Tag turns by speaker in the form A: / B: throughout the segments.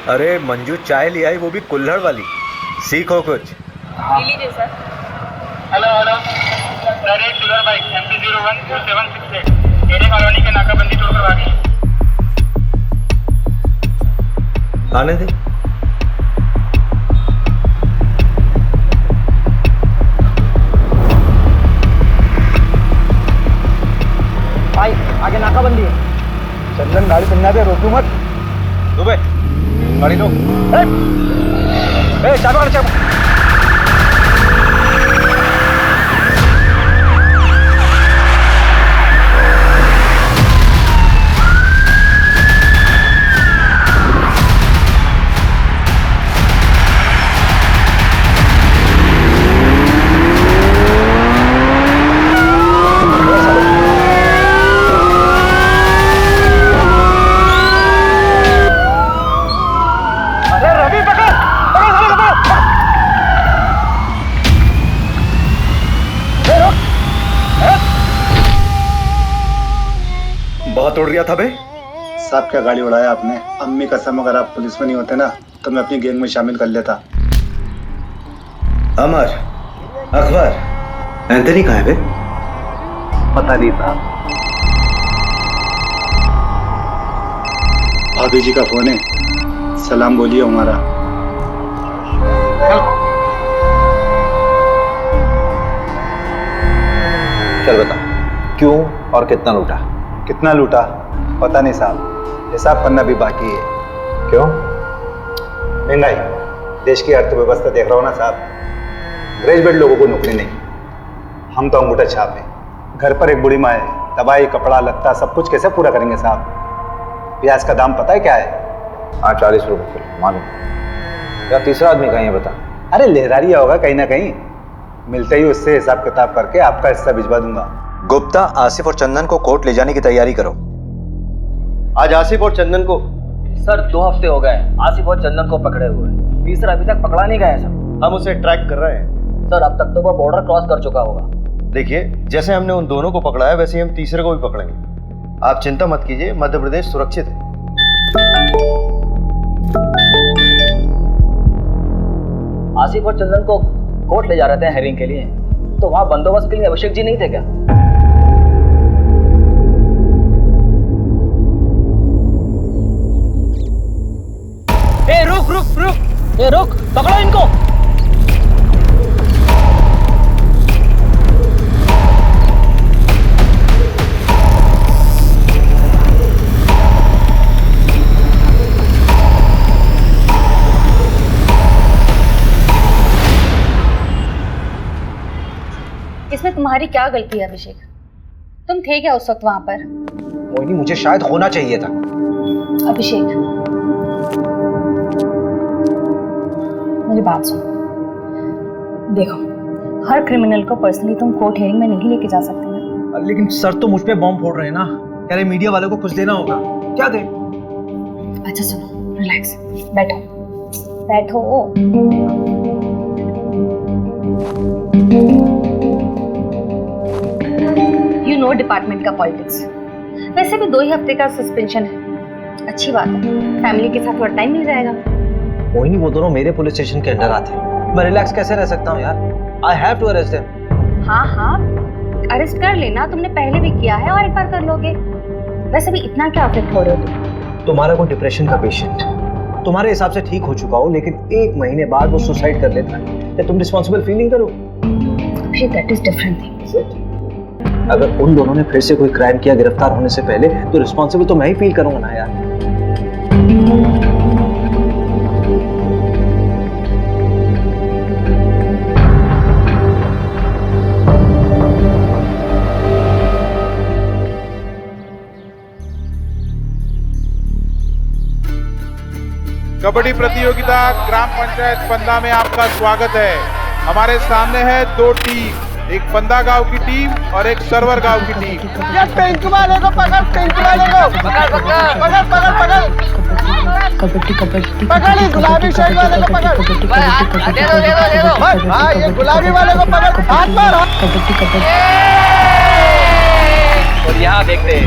A: अरे मंजू चाय ले आई, वो भी कुल्हड़ वाली। सीखो कुछ।
B: लीजिए sir.
C: Hello direct sugar bike MP014768 array colony के नाकाबंदी तोड़कर भागी।
A: आने दे।
D: भाई आगे नाकाबंदी है। चंदन गाड़ी चलना दे, रोकू मत।
A: दुबे गाड़ी लो।
D: चाबी चाबी।
A: बहुत उड़ रहा था बे।
E: साहब क्या गाड़ी उड़ाया आपने। अम्मी कसम, अगर आप पुलिस में नहीं होते ना तो मैं अपनी गैंग में शामिल कर लेता।
A: अमर, अकबर, एंथनी कहाँ है बे?
E: पता नहीं था। भाभी जी का फोन है, सलाम बोलिए हमारा।
A: चल बता, क्यों और कितना लूटा?
E: कितना लूटा पता नहीं साहब, हिसाब करना भी बाकी है।
A: क्यों?
E: महंगाई, देश की अर्थव्यवस्था देख रहा हूँ ना साहब। ग्रेजुएट लोगों को नौकरी नहीं, हम तो अंगूठा छाप है। घर पर एक बूढ़ी माँ है, दवाई कपड़ा लत्ता सब कुछ कैसे पूरा करेंगे साहब। प्याज का दाम पता है क्या है?
A: हाँ 40 रुपए किलो मालूम। या तीसरा आदमी कहीं है बता।
E: अरे लहरारिया होगा कहीं ना कहीं, मिलते ही उससे हिसाब किताब करके आपका हिस्सा भिजवा दूंगा।
A: गुप्ता, आसिफ और चंदन को कोर्ट ले जाने की तैयारी करो।
F: आज आसिफ और चंदन को
D: सर 2 हफ्ते हो गए आसिफ और चंदन को पकड़े हुए। तीसरा अभी तक पकड़ा नहीं गया है सर।
F: हम उसे ट्रैक कर रहे हैं।
D: सर अब तक तो वो बॉर्डर क्रॉस कर चुका होगा।
F: देखिए, जैसे हमने उन दोनों को पकड़ा है वैसे ही हम तीसरे को भी पकड़ेंगे। आप चिंता मत कीजिए, मध्य प्रदेश सुरक्षित है।
D: आसिफ और चंदन को कोर्ट ले जा रहे थे हेयरिंग के लिए, तो वहां बंदोबस्त के लिए अभिषेक जी नहीं थे क्या? ए रुक रुक रुक, ए रुक, पकड़ो इनको।
B: इसमें तुम्हारी क्या गलती है अभिषेक? तुम थे क्या उस वक्त वहां पर?
A: मोहिनी, मुझे शायद होना चाहिए था।
B: अभिषेक मेरी बात सुनो। देखो, हर क्रिमिनल को पर्सनली तुम कोर्ट हियरिंग में नहीं लेके जा सकते ना।
D: लेकिन सर तो मुझ पे बॉम्ब फोड़ रहे हैं ना। कह रहे मीडिया वालों को कुछ देना होगा। क्या दे?
B: अच्छा सुनो, रिलैक्स, बैठो बैठो। यू नो डिपार्टमेंट का पॉलिटिक्स। वैसे भी 2 ही हफ्ते का सस्पेंशन है, अच्छी बात है। फैमिली के साथ थोड़ा टाइम मिल जाएगा।
D: मोहिनी, वो दोनों मेरे पुलिस स्टेशन के अंडर आते हैं। मैं रिलैक्स कैसे रह सकता हूँ यार? I have to arrest them.
B: हाँ हाँ, अरेस्ट कर लेना, तुमने पहले भी किया है और एक बार कर लोगे। वैसे भी इतना क्या अफेक्ट हो रहे हो तुम?
D: तुम्हारा कोई डिप्रेशन का पेशेंट तुम्हारे हिसाब से ठीक हो चुका हो, लेकिन 1 महीने बाद वो सुसाइड कर लेता है, तो तुम रिस्पॉन्सिबल फील नहीं करो?
B: That is different thing.
D: अगर उन दोनों ने फिर से कोई क्राइम किया गिरफ्तार होने से पहले, तो रिस्पॉन्सिबल तो मैं ही फील करूंगा ना यार।
G: कबड्डी प्रतियोगिता ग्राम पंचायत पंदा में आपका स्वागत है। हमारे सामने है 2 टीम, एक पंदा गांव की टीम और एक सरवर गांव की टीम।
C: ये पिंक वाले को पकड़, पिंक वाले को पकड़ पकड़ पकड़ पकड़ पकड़
B: कबड्डी कबड्डी
C: पकड़, ये गुलाबी शर्ट वाले को पकड़। दे दो। हाँ, ये गुलाबी वाले को पकड़, हाथ मार।
B: कबड्डी कबड्डी।
H: और यहाँ देखते हैं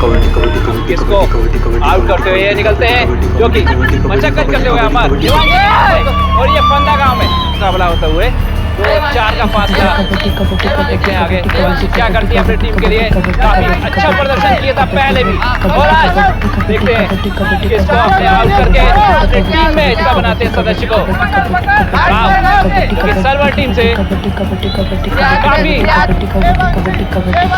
H: किसको आउट करते हुए ये निकलते हैं, जो कि मशक्कत करते हुए अमर और ये फंदा गांव में मुकाबला होते हुए 2-4 का फासला। देखते हैं आगे क्या करती है अपनी टीम के लिए। काफी अच्छा प्रदर्शन किया था पहले भी, और आज देखते हैं किसको अपने आउट करके अपनी टीम में हिस्सा बनाते हैं सदस्य को। सर्वर टीम से काफी
I: कबड्डी कबड्डी कबड्डी कबड्डी कबड्डी कबड्डी कबड्डी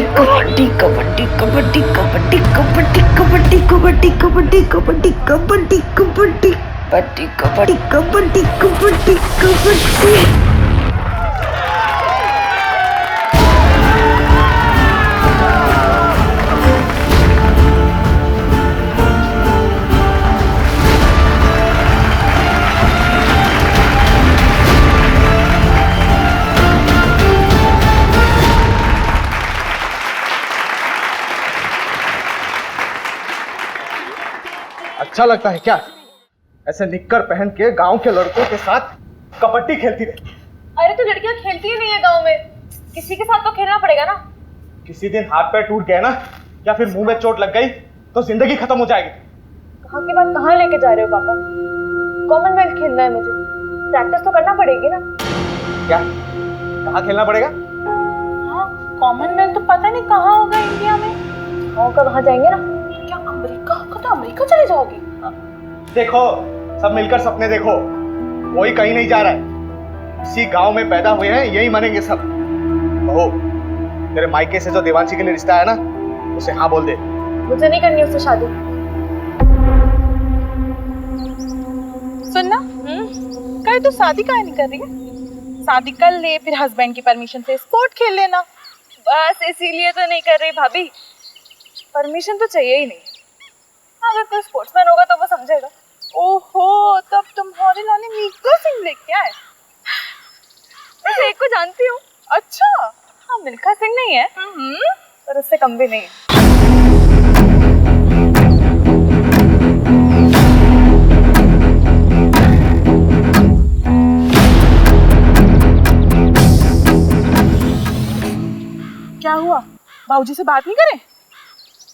I: कबड्डी कबड्डी कबड्डी कबड्डी कबड्डी कबड्डी कबड्डी कबड्डी कबड्डी कबड्डी कबड्डी।
C: अच्छा लगता है क्या ऐसे निक्कर पहन के गांव के लड़कों के साथ कबड्डी खेलती रहे?
B: अरे तो लड़कियां खेलती ही नहीं है गांव में, किसी के साथ तो खेलना पड़ेगा ना।
C: किसी दिन हाथ पैर टूट गए ना या फिर मुंह में चोट लग गई तो जिंदगी खत्म हो जाएगी।
B: कहाँ की बात कहाँ लेके जा रहे हो पापा? कॉमनवेल्थ खेलना है मुझे, प्रैक्टिस तो करना पड़ेगी ना।
C: क्या कहाँ खेलना पड़ेगा?
B: हाँ, कॉमनवेल्थ तो पता नहीं कहाँ होगा इंडिया में। गाँव का वहाँ जाएंगे ना। क्या अमेरिका का? तो अमेरिका चले जाओगी?
C: देखो सब मिलकर सपने देखो, कोई कहीं नहीं जा रहा है। इसी गांव में पैदा हुए हैं, यही मरेंगे सब। बहू, तेरे मायके से जो देवांशी के लिए रिश्ता है ना, उसे हाँ बोल दे।
B: मुझे नहीं करनी उससे शादी।
J: सुनना, कल तू शादी काहे नहीं कर रही है? शादी कर ले, फिर हस्बैंड की परमिशन से स्पोर्ट खेल लेना।
B: बस इसीलिए तो नहीं कर रही भाभी, परमिशन तो चाहिए ही नहीं। अगर कोई स्पोर्ट्समैन होगा तो वो समझेगा।
J: ओहो, तब तुम्हारे लाने मिल्खा सिंह लेके आए।
B: वैसे एक को जानती हूँ।
J: अच्छा?
B: हाँ, मिल्खा सिंह नहीं है पर उससे कम भी नहीं है।
J: क्या हुआ? बाबूजी से बात नहीं करें?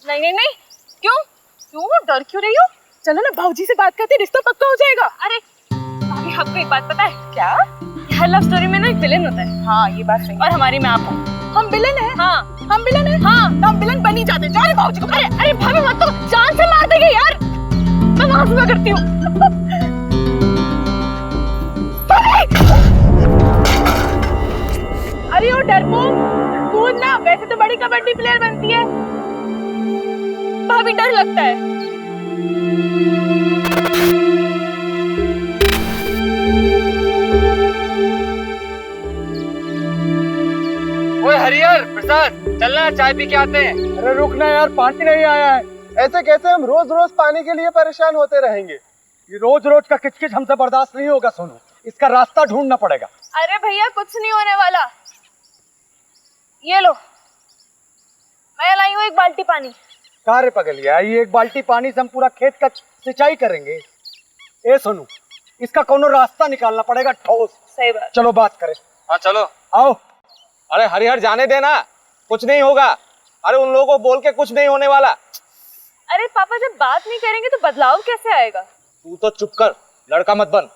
B: नहीं नहीं नहीं। क्यों
J: डर क्यों रही हो? चलो ना, बाबूजी से बात करते रिश्ता पक्का हो जाएगा।
B: अरे भाभी, आपको एक बात पता है
J: क्या?
B: हर लव स्टोरी में ना एक विलेन होता है।
J: हाँ, ये बात सही।
B: और हमारी में आप हो।
J: हम विलेन हैं?
B: हाँ।
J: हम विलेन हैं? हाँ। तो हम विलेन बन ही जाते। जा रहे बाबूजी को।
B: अरे भाभी मत, तो जान से मार देंगे यार। मैं वहां से करती हूँ।
J: अरे ओ डरपोक, कूद ना, वैसे तो बड़ी कबड्डी प्लेयर बनती है।
B: भाभी डर लगता है।
H: ओए हरिहर प्रसाद, चलना चाय पी के आते हैं।
C: अरे रुकना यार, पानी नहीं आया है। ऐसे कैसे हम रोज रोज पानी के लिए परेशान होते रहेंगे? ये रोज रोज का किचकिच हमसे बर्दाश्त नहीं होगा सोनू, इसका रास्ता ढूंढना पड़ेगा।
B: अरे भैया, कुछ नहीं होने वाला। ये लो, मैं लाई हूँ एक बाल्टी पानी।
C: कार्य पगलिया, ये एक बाल्टी पानी से हम पूरा खेत का सिंचाई करेंगे? ए सोनू, इसका कोनो रास्ता निकालना पड़ेगा ठोस।
B: सही बात।
C: चलो बात करें।
H: हाँ चलो।
C: आओ। अरे हरिहर, जाने देना, कुछ नहीं होगा। अरे उन लोगों को बोल के कुछ नहीं होने वाला।
B: अरे पापा, जब बात नहीं करेंगे तो बदलाव कैसे आएगा?
C: तू तो चुप कर, लड़का मत बन।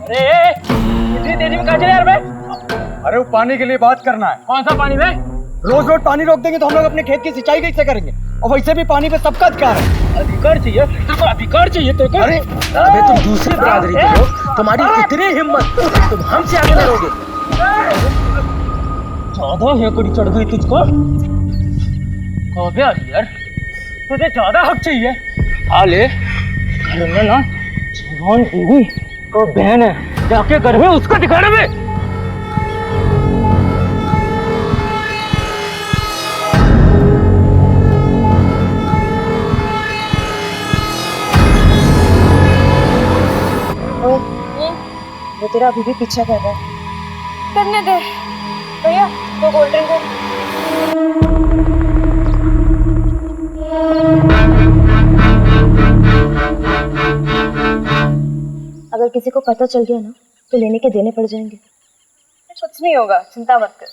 H: इतनी तेजी में कहाँ चले यार बे?
C: अरे वो पानी के लिए बात करना है।
H: कौन सा पानी बे?
C: रोज रोज पानी रोक देंगे तो हम लोग अपने खेत की सिंचाई कैसे करेंगे? और वैसे भी पानी पे सबका अधिकार है।
H: अधिकार चाहिए तेरे को? अधिकार चाहिए तेरे को?
C: अरे
H: अबे तुम दूसरी बरादरी के हो, तुम्हारी इतनी हिम्मत, तुम हमसे आगे लड़ोगे? ज्यादा हेकड़ी चढ़ गई तुझको? कौन यार, तुझे ज्यादा हक चाहिए? आ ले, घर में ना जवान बीवी को बहन है, जाके घर में उसको दिखाना में।
J: वो तेरा अभी भी पीछा कर रहा है।
B: करने दे भैया, वो कोल्ड ड्रिंक है। अगर किसी को पता चल गया ना तो लेने के देने पड़ जाएंगे।
J: कुछ नहीं होगा, चिंता मत कर।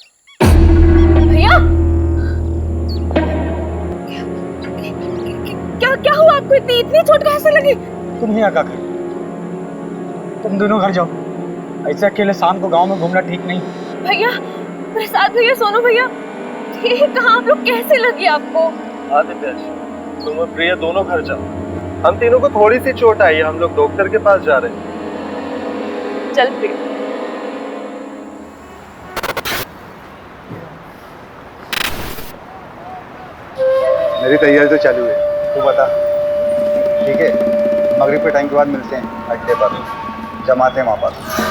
J: भैया क्या क्या हुआ आपको? इतनी चोट कहाँ से लगी?
C: तुम यहाँ क्या कर, तुम दोनों घर जाओ। ऐसे अकेले शाम को गांव में घूमना ठीक नहीं।
J: भैया, प्रसाद भैया, सोनू भैया, ये कहाँ आप लोग कैसे लगी आपको?
F: आदित्य, तुम और प्रिया दोनों घर जाओ। हम तीनों को थोड़ी सी चोट आई है, हम लोग डॉक्टर के पास जा रहे हैं।
J: चल प्रिया।
E: मेरी तैयारी तो चालू है, तू बता। ठीक है, मगरिब के टाइम के बाद मिलते हैं अड्डे पर, जमाते हैं वहाँ पर।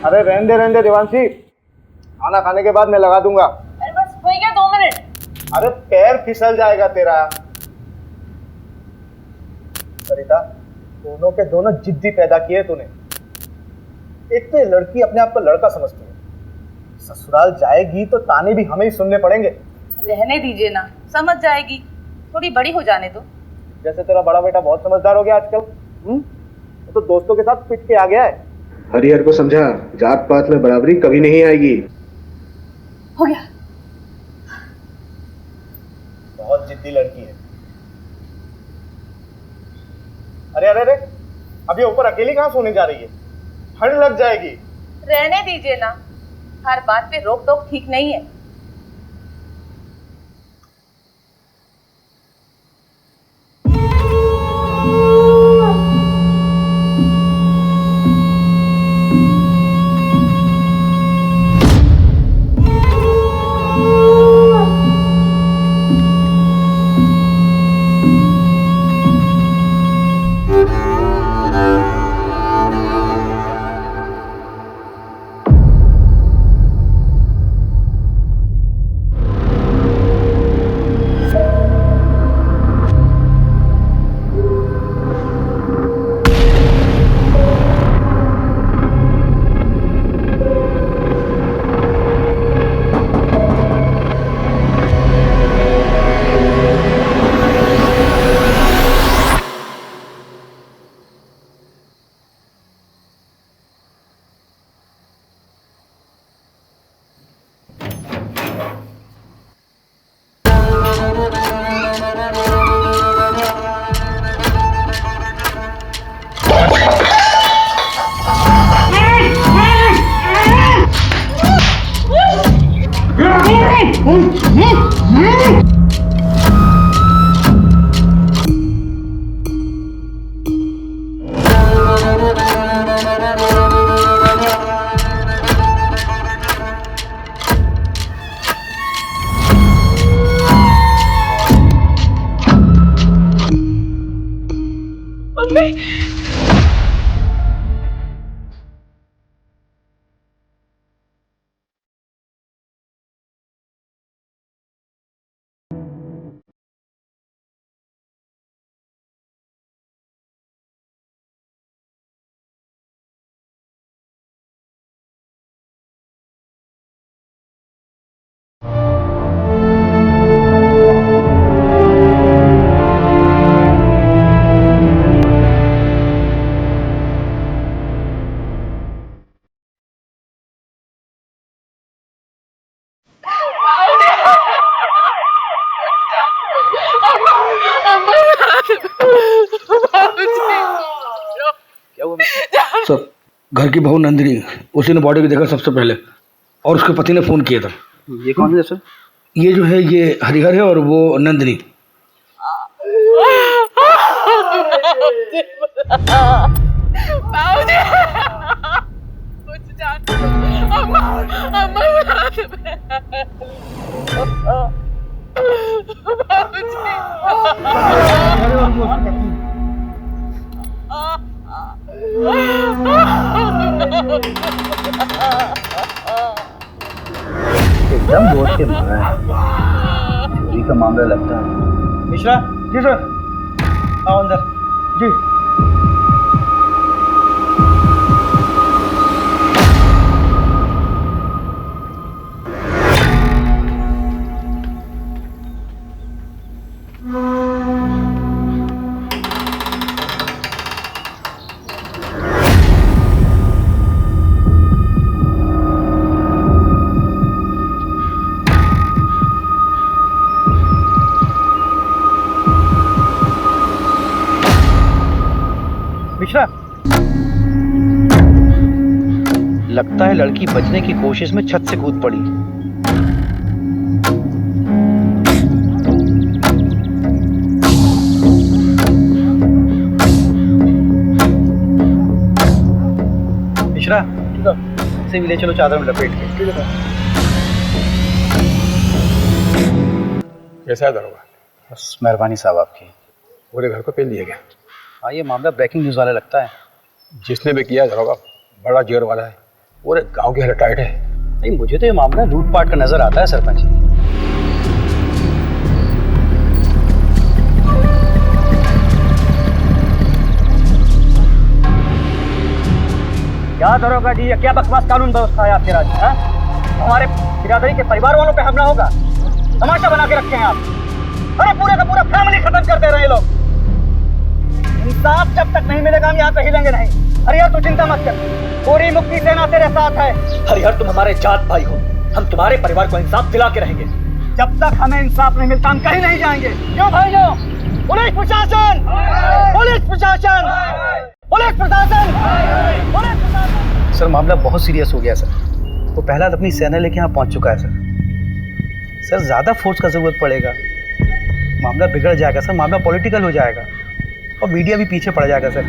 C: अरे रहने दे देवांशी, खाना खाने के बाद मैं लगा दूंगा।
J: अरे बस हो गया 2 मिनट।
C: अरे पैर फिसल जाएगा तेरा। सरिता, दोनों के दोनों जिद्दी पैदा किए तूने। एक तो ये लड़की अपने आप को लड़का समझती है, ससुराल जाएगी तो ताने भी हमें ही सुनने पड़ेंगे।
J: रहने दीजिए ना, समझ जाएगी, थोड़ी बड़ी हो जाने दो।
C: जैसे तेरा बड़ा बेटा बहुत समझदार हो गया आजकल। तो दोस्तों के साथ पिट के आ गया है।
K: हरिहर को समझा, जात पात में बराबरी कभी नहीं आएगी।
J: हो गया।
C: बहुत जिद्दी लड़की है। अरे अरे अरे, अभी ऊपर अकेली कहाँ सोने जा रही है? ठंड लग जाएगी।
J: रहने दीजिए ना, हर बात पे रोक टोक ठीक नहीं है।
K: सर, घर की बहू नंदिनी, उसी ने बॉडी को देखा सबसे पहले और उसके पति ने फोन किया था।
D: ये कौन है सर?
K: ये जो है ये हरिहर है और वो नंदिनी।
D: एकदम बोझ के मारा है, चोरी का मामला लगता है।
C: मिश्रा जी सर, आओ अंदर जी।
D: लगता है लड़की बचने की कोशिश में छत से कूद पड़ी। मिश्रा से भी ले चलो चादर में लपेट के।
L: कैसा है दरोगा?
D: बस मेहरबानी साहब आपकी।
L: पूरे घर को पेल दिया गया।
D: हाँ, ये मामला ब्रेकिंग न्यूज़ वाला लगता है।
L: जिसने भी किया दरोगा बड़ा जोर वाला है, पूरे गांव की हालत टाइट है।
D: नहीं, मुझे तो ये मामला लूटपाट का नजर आता है सरपंच जी।
H: क्या दरोगा जी, क्या बकवास कानून व्यवस्था है आपके राज्य? हमारे बिरादरी के परिवार वालों पे हमला होगा, तमाशा बना के रखे हैं आप। अरे पूरे का पूरा फैमिली खत्म कर दे रहे हैं लोग। इंसाफ जब तक नहीं मिलेगा हम यहाँ पे हिलेंगे नहीं। हरिहर तू चिंता मत कर, पूरी मुक्ति सेना तेरे साथ है। हरिहर तुम हमारे जात भाई हो, हम तुम्हारे परिवार को इंसाफ दिला के रहेंगे। जब तक हमें इंसाफ नहीं मिलता हम कहीं नहीं जाएंगे। क्यों भाइयों? पुलिस प्रशासन, पुलिस प्रशासन, पुलिस प्रशासन, पुलिस प्रशासन।
D: सर मामला बहुत सीरियस हो गया सर। वो पहला अपनी सेना लेके यहाँ पहुंच चुका है सर। सर ज्यादा फोर्स का जरूरत पड़ेगा, मामला बिगड़ जाएगा सर, मामला पॉलिटिकल हो जाएगा और मीडिया भी पीछे पड़ जाएगा सर।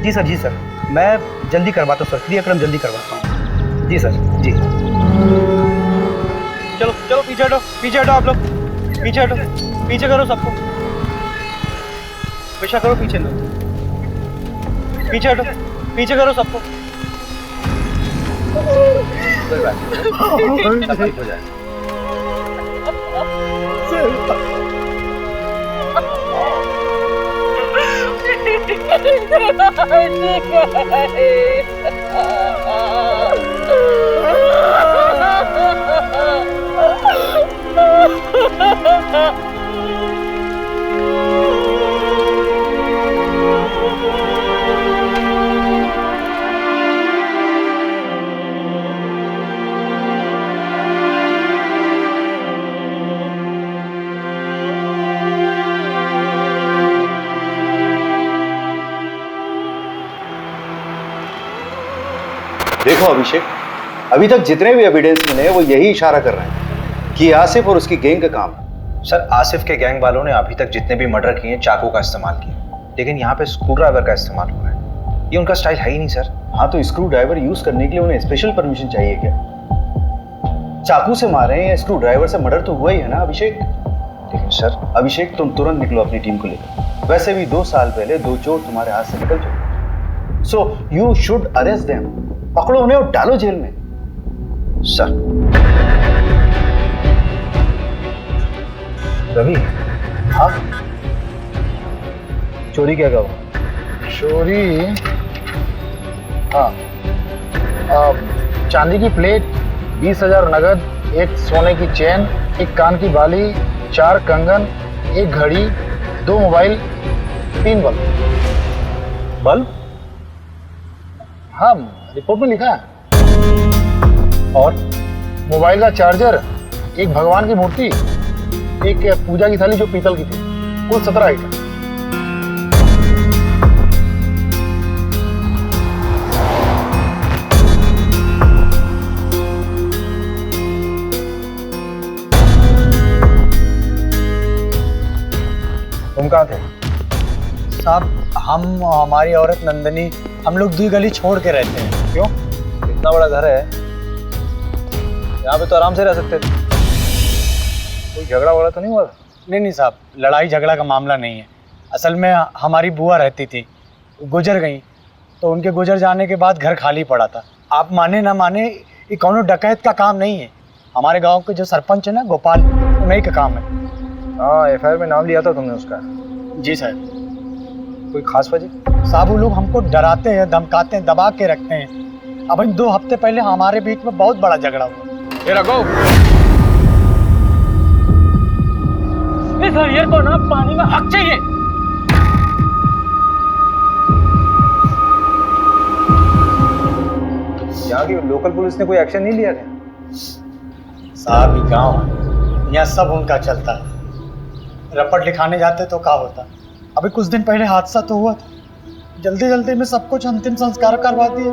D: जी सर, जी सर, मैं जल्दी करवाता हूँ सर, क्रियाक्रम जल्दी करवाता हूँ। जी सर, जी।
H: चलो चलो पीछे हटो, पीछे हटो आप लोग, पीछे हटो, पीछे करो सबको, पीछे करो, पीछे लो, पीछे हटो, पीछे करो सबको।
D: कोई बात नहीं, सब ठीक हो जाएगा।
E: देखो अभिषेक, अभी तक जितने भी एविडेंस मिले वो यही इशारा कर रहे हैं कि आसिफ और उसकी गैंग का काम है।
D: सर आसिफ के गैंग वालों ने अभी तक जितने भी मर्डर किए चाकू का इस्तेमाल किया, लेकिन यहाँ पे स्क्रू ड्राइवर का इस्तेमाल हुआ है। ये उनका स्टाइल है ही नहीं सर।
E: हाँ, तो स्क्रू ड्राइवर यूज करने के लिए उन्हें स्पेशल परमिशन चाहिए क्या? चाकू से मारे या स्क्रू ड्राइवर से मर्डर तो हुआ ही है ना अभिषेक।
D: लेकिन सर
E: अभिषेक, तुम तुरंत निकलो अपनी टीम को लेकर। वैसे भी 2 साल पहले 2 चोर तुम्हारे हाथ से निकल चुके, so you should arrest them. पकड़ो उन्हें और डालो जेल में।
D: सर रवि,
E: हाँ,
D: चोरी क्या कहो?
M: चोरी, हाँ, चांदी की प्लेट, 20,000 नगद, एक सोने की चेन, एक कान की बाली, 4 कंगन, एक घड़ी, 2 मोबाइल, 3 बल्ब।
D: बल्ब?
M: हाँ, रिपोर्ट में लिखा है। और मोबाइल का चार्जर, एक भगवान की मूर्ति, एक पूजा की थाली जो पीतल की थी, कुल 17 आइटम।
D: तुम कहाँ थे?
M: साहब हम, हमारी औरत नंदनी, हम लोग 2 गली छोड़ के रहते हैं।
D: क्यों? इतना बड़ा घर है, यहाँ पे तो आराम से रह सकते थे। कोई झगड़ा वगड़ा तो नहीं हुआ?
M: नहीं साहब, लड़ाई झगड़ा का मामला नहीं है। असल में हमारी बुआ रहती थी, गुजर गई, तो उनके गुजर जाने के बाद घर खाली पड़ा था। आप माने ना माने, ये कौनो डकैत का काम नहीं है। हमारे गांव के जो सरपंच है ना गोपाल, उन्हीं का काम है।
D: हाँ, एफआईआर में नाम लिया था तुमने उसका?
M: जी साहब।
D: कोई खास वजह?
M: साहब वो लोग हमको डराते हैं, धमकाते हैं, दबा के रखते हैं। अब इन 2 हफ्ते पहले हमारे बीच में बहुत बड़ा झगड़ा हुआ।
H: ये रखो, इस हरिहर को ना पानी में हक चाहिए।
D: यहाँ की लोकल पुलिस ने कोई एक्शन नहीं लिया क्या?
M: साहब ये गाँव, यहाँ सब उनका चलता है। रपट लिखाने जाते तो क्या होता। अभी कुछ दिन पहले हादसा तो हुआ था, जल्दी जल्दी में सब कुछ अंतिम संस्कार करवा दिए,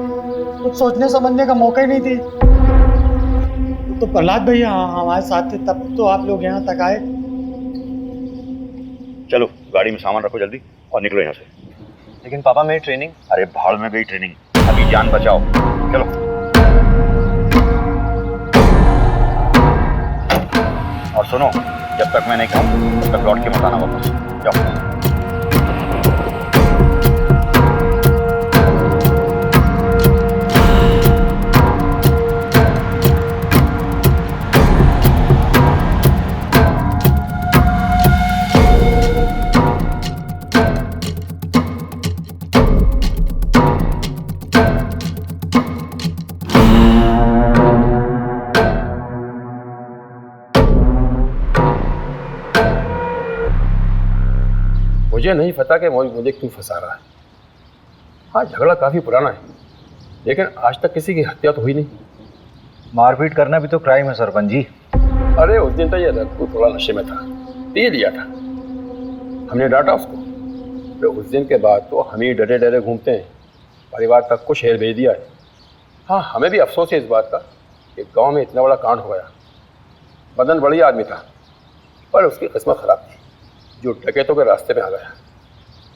M: कुछ सोचने समझने का मौका ही नहीं दी। तो प्रहलाद भैया हमारे साथ थे, तब तो आप लोग यहाँ तक आए।
A: चलो गाड़ी में सामान रखो जल्दी और निकलो यहाँ से।
C: लेकिन पापा मेरी ट्रेनिंग।
A: अरे भाड़ में गई ट्रेनिंग, अभी जान बचाओ। चलो और सुनो, जब तक मैं नहीं कहूँ तब तक लौट के मत आना वापस। जाओ।
L: मुझे नहीं पता कि मुझे क्यों फंसा रहा है। हाँ, झगड़ा काफ़ी पुराना है, लेकिन आज तक किसी की हत्या तो हुई नहीं।
C: मारपीट करना भी तो क्राइम है सरपंच जी।
L: अरे उस दिन तो ये रघु थोड़ा नशे में था, पी लिया था, हमने डांटा उसको। फिर उस दिन के बाद तो हम ही डरे डरे घूमते हैं, परिवार तक को शहर भेज दिया है। हाँ, हमें भी अफसोस है इस बात का कि गांव में इतना बड़ा कांड हो गया। मदन बढ़िया आदमी था, पर उसकी किस्मत खराब थी, जो डकैतों के रास्ते में आ गया।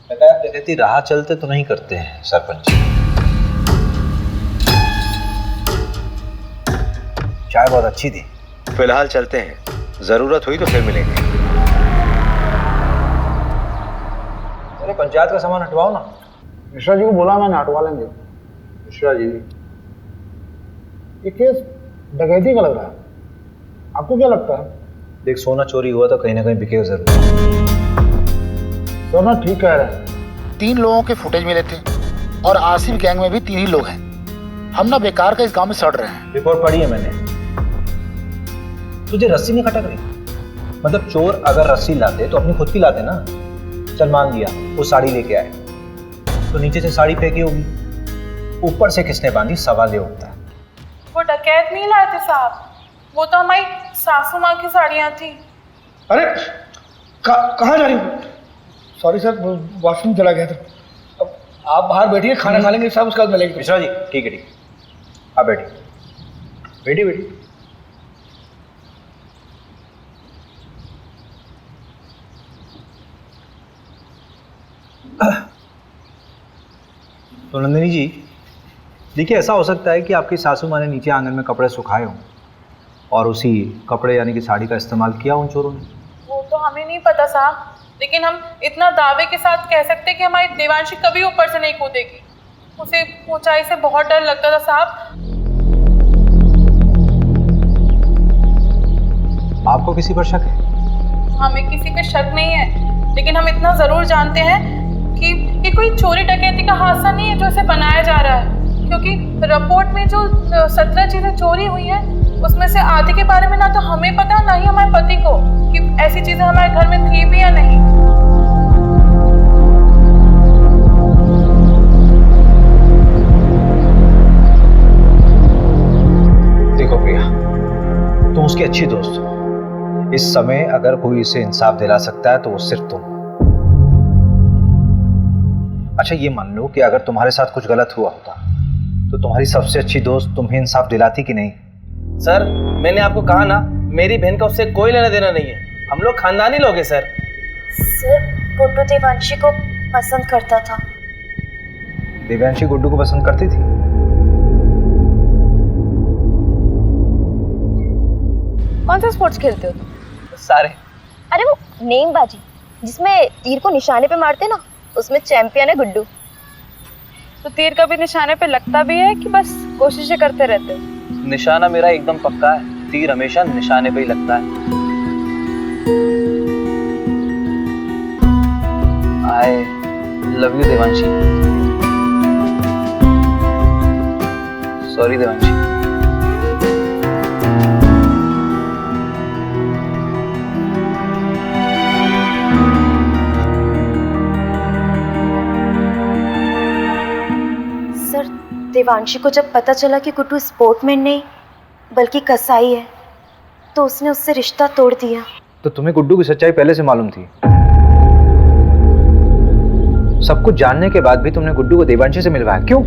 C: डकैती राह चलते तो नहीं करते हैं सरपंच। चाय बहुत अच्छी थी। फिलहाल चलते हैं, जरूरत हुई तो फिर मिलेंगे। अरे पंचायत का सामान हटवाओ ना।
M: मिश्रा जी को बोला मैंने, हटवा लेंगे।
L: मिश्रा जी,
M: ये केस डकैती का लग रहा है, आपको क्या लगता है?
C: देख, सोना चोरी हुआ तो कहीं ना कहीं बिकेगा जरूर।
M: सोना ठीक कह रहे हैं।
N: 3 लोगों के फुटेज मिले थे और आसिफ गैंग में भी 3 ही लोग हैं। हम ना बेकार का इस गांव में सड़ रहे हैं।
C: रिपोर्ट पढ़ी है मैंने। तुझे रस्सी नहीं खटक रही? मतलब चोर अगर रस्सी लाते तो अपनी खुद की लाते ना। चल मान लिया वो साड़ी लेके आए, तो नीचे से साड़ी फेंकी होगी, ऊपर से किसने बांधी, सवाल ये उठता है।
J: वो डकैत नहीं लाए थे साहब, वो तो हमारी सासू माँ की साड़ियाँ थी।
K: अरे कहाँ जा रही हो? सॉरी सर, वॉशरूम चला गया था। अब आप बाहर बैठिए, खाना खा लेंगे सब, उसके बाद मिलेंगे।
C: मिश्रा जी, ठीक है ठीक है, आप बैठिए बैठिए। तो नंदिनी जी, देखिए ऐसा हो सकता है कि आपकी सासू माँ ने नीचे आंगन में कपड़े सुखाए हों और उसी कपड़े यानी कि साड़ी का इस्तेमाल किया उन चोरों ने।
J: वो तो हमें नहीं पता साहब, लेकिन हम इतना दावे के साथ कह सकते हैं कि हमारी देवांशी कभी ऊपर से नहीं कूदेगी। उसे ऊंचाई से बहुत डर लगता था साहब।
C: आपको किसी पर शक है?
J: हमें किसी पे शक नहीं है, लेकिन हम इतना जरूर जानते हैं कि ये कोई चोरी डकैती का हादसा नहीं है जो इसे बनाया जा रहा है, क्योंकि रिपोर्ट में जो 17 चीजें चोरी हुई हैं उसमें से आधे के बारे में ना तो हमें पता ना ही हमारे पति को कि ऐसी चीजें हमारे घर में थी भी या नहीं।
C: देखो प्रिया, तुम उसकी अच्छी दोस्त हो। इस समय अगर कोई इसे इंसाफ दिला सकता है तो वो सिर्फ तुम। अच्छा, ये मान लो कि अगर तुम्हारे साथ कुछ गलत हुआ होता तो तुम्हारी सबसे अच्छी दोस्त तुम्हें इंसाफ दिलाती कि नहीं?
H: सर, मैंने आपको कहा ना, मेरी बहन का उससे कोई लेना देना नहीं है। हम लोग खानदानी लोग हैं सर।
I: सर, गुड्डू देवांशी को पसंद करता था।
C: देवांशी गुड्डू को पसंद करती थी?
B: कौन सा स्पोर्ट्स खेलते हो तुम?
H: सारे।
I: अरे वो नेमबाजी जिसमें तीर को निशाने पे मारते ना, उसमें चैंपियन है गुड्डू।
B: तो तीर कभी निशाने पे लगता भी है कि बस कोशिशें करते रहते हो?
H: निशाना मेरा एकदम पक्का है, तीर हमेशा निशाने पे ही लगता है। I love you Devanshi. Sorry Devanshi.
I: Sir, Devanshi को जब पता चला कि गुड्डू स्पोर्टमैन नहीं बल्कि कसाई है तो उसने उससे रिश्ता तोड़ दिया।
C: तो तुम्हें गुड्डू की सच्चाई पहले से मालूम थी?
O: सब कुछ जानने के बाद भी तुमने गुड्डू को देवांशी से मिलवाया, क्यों?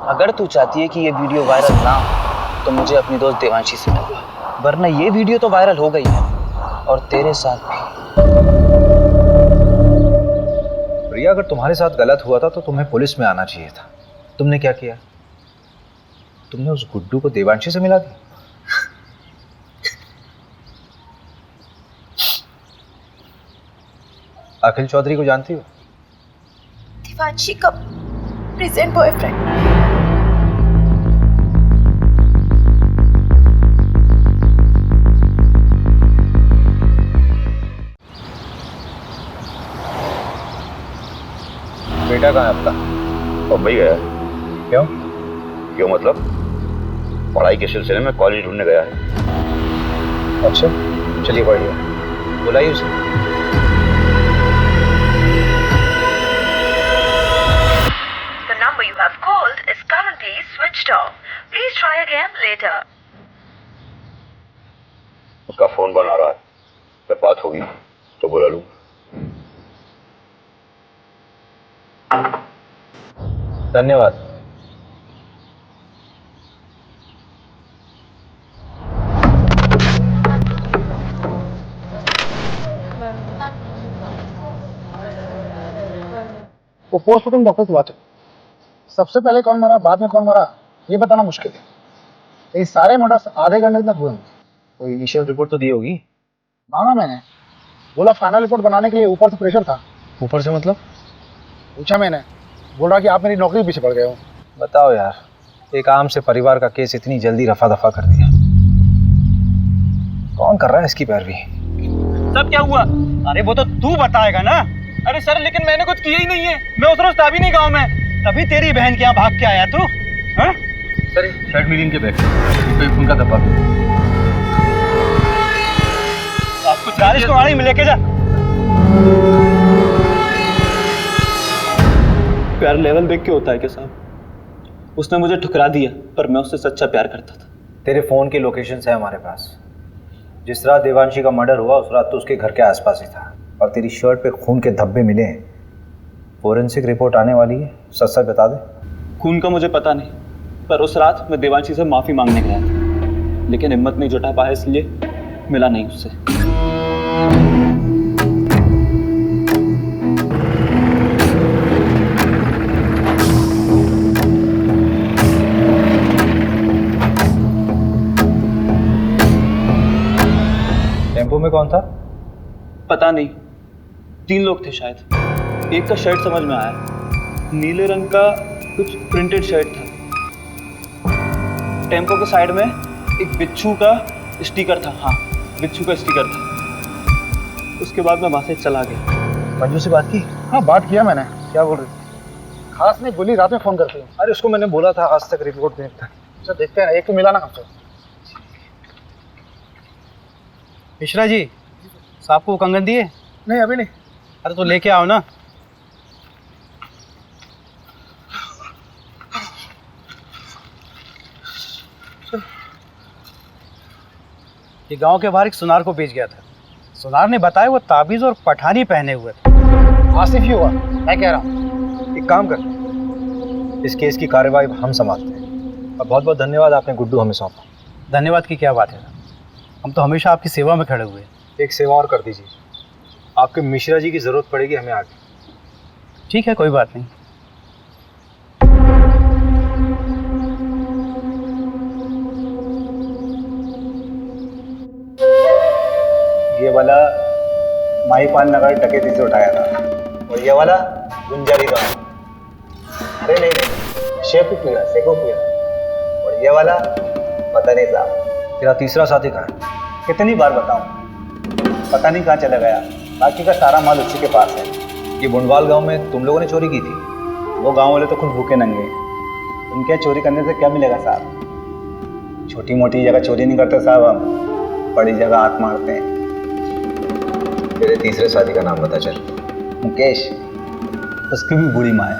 D: अगर तू चाहती है कि ये वीडियो वायरल ना हो तो मुझे अपनी दोस्त देवांशी से मिलवा, वरना ये वीडियो तो वायरल हो गई है और तेरे साथ भी।
O: प्रिया, अगर तुम्हारे साथ गलत हुआ था तो तुम्हें पुलिस में आना चाहिए था। तुमने क्या किया? तुमने उस गुड्डू को देवांशी से मिला दिया। अखिल चौधरी को जानती हो?
I: देवांशी का प्रेजेंट बॉयफ्रेंड।
A: बेटा कहाँ है आपका? मुंबई गया है।
O: क्यों?
A: क्यों मतलब पढ़ाई के सिलसिले में कॉलेज ढूंढने गया है।
O: अच्छा, चलिए बढ़िया, बुलाइए उसे।
P: The number you have called is currently switched off. Please try again later.
A: उसका फोन बना रहा है, फिर बात होगी तो बुला लूँ।
O: धन्यवाद।
N: वो पोस्टमार्टम डॉक्टर की बात है। सबसे पहले कौन मरा, बाद में कौन मरा, ये बताना मुश्किल है। ये सारे मर्डर्स आधे घंटे तक हुए।
O: कोई इनिशियल रिपोर्ट तो दी होगी?
N: मांगा मैंने, बोला फाइनल रिपोर्ट बनाने के लिए ऊपर से प्रेशर था।
O: ऊपर से मतलब?
N: पूछा मैंने, बोल रहा कि आप मेरी नौकरी पीछे पड़ गए हो।
O: बताओ यार, एक आम से परिवार का केस इतनी जल्दी रफा दफा कर दिया। कौन कर रहा है इसकी पैरवी?
D: सब क्या हुआ? अरे वो तो तू बताएगा ना। अरे सर, लेकिन मैंने कुछ किया ही नहीं है। मैं उस रोज था भी नहीं गाँव में, तभी तेरी बहन के यहाँ भाग के आया तू।
O: सर, शर्ट मिली इनके बैग, कोई खून का धब्बा भी।
D: आपको चालीस को गाड़ी में लेके जा।
Q: प्यार लेवल देख के होता है क्या साहब? उसने मुझे ठुकरा दिया, पर मैं उससे सच्चा प्यार करता था।
O: तेरे फोन की लोकेशंस है हमारे पास। जिस रात देवांशी का मर्डर हुआ उस रात तो उसके घर के आसपास ही था, और तेरी शर्ट पे खून के धब्बे मिले हैं। फोरेंसिक रिपोर्ट आने वाली है, सच सच बता दे।
Q: खून का मुझे पता नहीं, पर उस रात मैं देवांशी से माफी मांगने गया था, लेकिन हिम्मत नहीं जुटा पाया, इसलिए मिला नहीं उससे।
O: टेम्पो में कौन था?
Q: पता नहीं, 3 लोग थे शायद। एक का शर्ट समझ में आया, नीले रंग का कुछ प्रिंटेड शर्ट था। टेम्पो के साइड में एक बिच्छू का स्टिकर था। हाँ, बिच्छू का स्टिकर था। उसके बाद मैं वहां से चला गया।
O: मंजू से बात की?
N: हाँ, बात किया मैंने। क्या बोल रही थी? खास नहीं बोली, रात में फोन करती हूँ।
O: अरे उसको मैंने बोला था आज तक रिपोर्ट देखता।
N: अच्छा, देखते हैं, एक तो मिला ना हमसे।
M: मिश्रा जी, साहब को कंगन दिए?
N: नहीं, अभी नहीं।
M: अरे तो लेके आओ ना। ये गांव के बाहर एक सुनार को बेच गया था। सुनार ने बताया वो ताबीज और पठानी पहने हुए थे।
N: आसिफ ही हुआ, मैं कह रहा हूँ।
O: एक काम कर, इस केस की कार्यवाही हम संभालते हैं। और बहुत बहुत धन्यवाद, आपने गुड्डू हमें सौंपा।
M: धन्यवाद की क्या बात है, हम तो हमेशा आपकी सेवा में खड़े हुए हैं।
O: एक सेवा और कर दीजिए, आपके मिश्रा जी की जरूरत पड़ेगी हमें आगे।
M: ठीक है, कोई बात नहीं।
E: ये वाला माहीपाल नगर डकैती से उठाया था, और ये वाला गुंजारी गांव। अरे नहीं, शेखुपुरा। और ये वाला पता नहीं साहब।
O: तेरा तीसरा साथी कहाँ है?
E: कितनी बार बताऊं, पता नहीं कहाँ चला गया। बाकी का सारा माल उसी के पास है।
O: ये बुंडवाल गांव में तुम लोगों ने चोरी की थी?
E: वो गांव वाले तो खुद भूखे नंगे, उनके चोरी करने से क्या मिलेगा साहब? छोटी मोटी जगह चोरी नहीं करते साहब, हम बड़ी जगह हाथ मारते हैं।
O: तेरे तीसरे साथी का नाम बता चल।
E: मुकेश, उसकी भी बुरी माँ है,